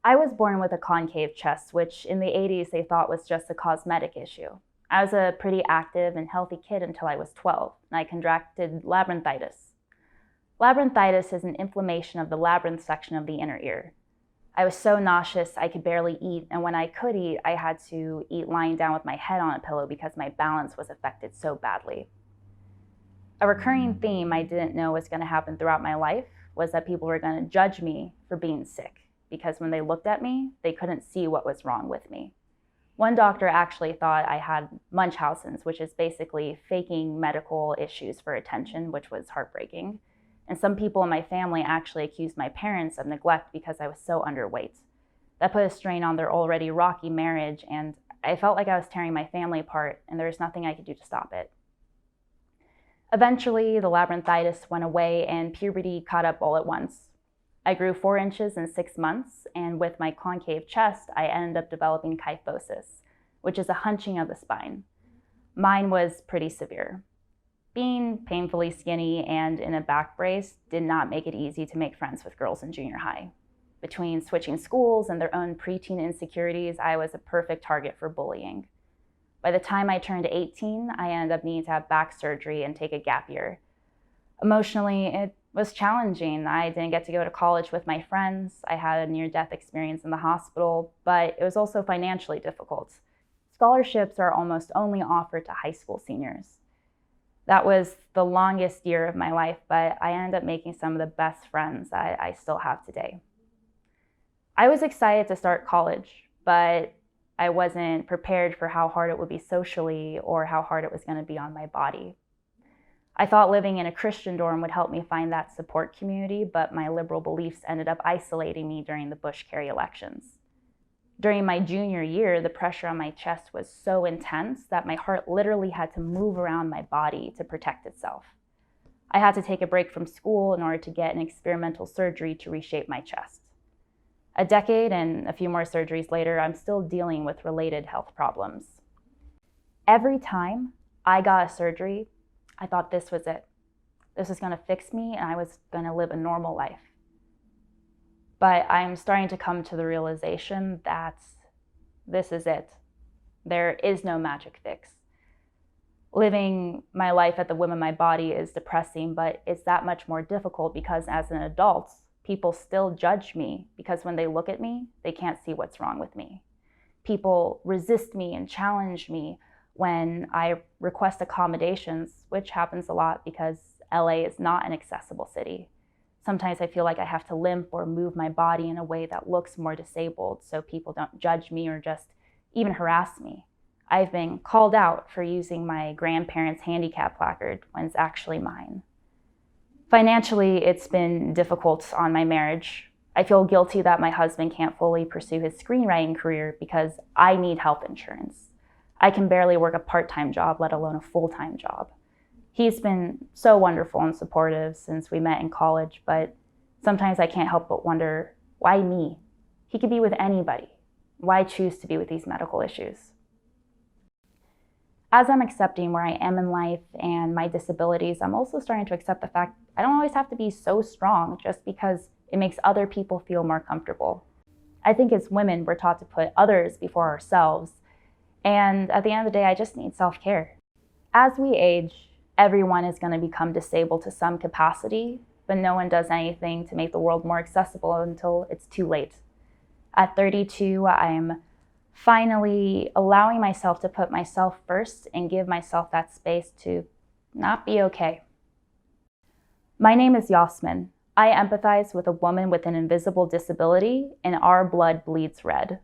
I was born with a concave chest, which in the 80s they thought was just a cosmetic issue. I was a pretty active and healthy kid until I was 12, and I contracted labyrinthitis. Labyrinthitis is an inflammation of the labyrinth section of the inner ear. I was so nauseous I could barely eat, and when I could eat, I had to eat lying down with my head on a pillow because my balance was affected so badly. A recurring theme I didn't know was going to happen throughout my life was that people were going to judge me for being sick, because when they looked at me, they couldn't see what was wrong with me. One doctor actually thought I had Munchausen's, which is basically faking medical issues for attention, which was heartbreaking. And some people in my family actually accused my parents of neglect because I was so underweight. That put a strain on their already rocky marriage, and I felt like I was tearing my family apart, and there was nothing I could do to stop it. Eventually, the labyrinthitis went away and puberty caught up all at once. I grew 4 inches in 6 months, and with my concave chest, I ended up developing kyphosis, which is a hunching of the spine. Mine was pretty severe. Being painfully skinny and in a back brace did not make it easy to make friends with girls in junior high. Between switching schools and their own preteen insecurities, I was a perfect target for bullying. By the time I turned 18, I ended up needing to have back surgery and take a gap year. Emotionally, it was challenging. I didn't get to go to college with my friends. I had a near-death experience in the hospital, but it was also financially difficult. Scholarships are almost only offered to high school seniors. That was the longest year of my life, but I ended up making some of the best friends I still have today. I was excited to start college, but I wasn't prepared for how hard it would be socially or how hard it was going to be on my body. I thought living in a Christian dorm would help me find that support community, but my liberal beliefs ended up isolating me during the Bush-Kerry elections. During my junior year, the pressure on my chest was so intense that my heart literally had to move around my body to protect itself. I had to take a break from school in order to get an experimental surgery to reshape my chest. A decade and a few more surgeries later, I'm still dealing with related health problems. Every time I got a surgery, I thought this was it. This was going to fix me and I was going to live a normal life. But I'm starting to come to the realization that this is it. There is no magic fix. Living my life at the whim of my body is depressing, but it's that much more difficult because as an adult, people still judge me because when they look at me, they can't see what's wrong with me. People resist me and challenge me when I request accommodations, which happens a lot because LA is not an accessible city. Sometimes I feel like I have to limp or move my body in a way that looks more disabled so people don't judge me or just even harass me. I've been called out for using my grandparents' handicap placard when it's actually mine. Financially, it's been difficult on my marriage. I feel guilty that my husband can't fully pursue his screenwriting career because I need health insurance. I can barely work a part-time job, let alone a full-time job. He's been so wonderful and supportive since we met in college, but sometimes I can't help but wonder, why me? He could be with anybody. Why choose to be with these medical issues? As I'm accepting where I am in life and my disabilities, I'm also starting to accept the fact I don't always have to be so strong just because it makes other people feel more comfortable. I think as women, we're taught to put others before ourselves, and at the end of the day, I just need self-care. As we age, everyone is going to become disabled to some capacity, but no one does anything to make the world more accessible until it's too late. At 32, I'm finally allowing myself to put myself first and give myself that space to not be okay. My name is Yasmin. I empathize with a woman with an invisible disability, and our blood bleeds red.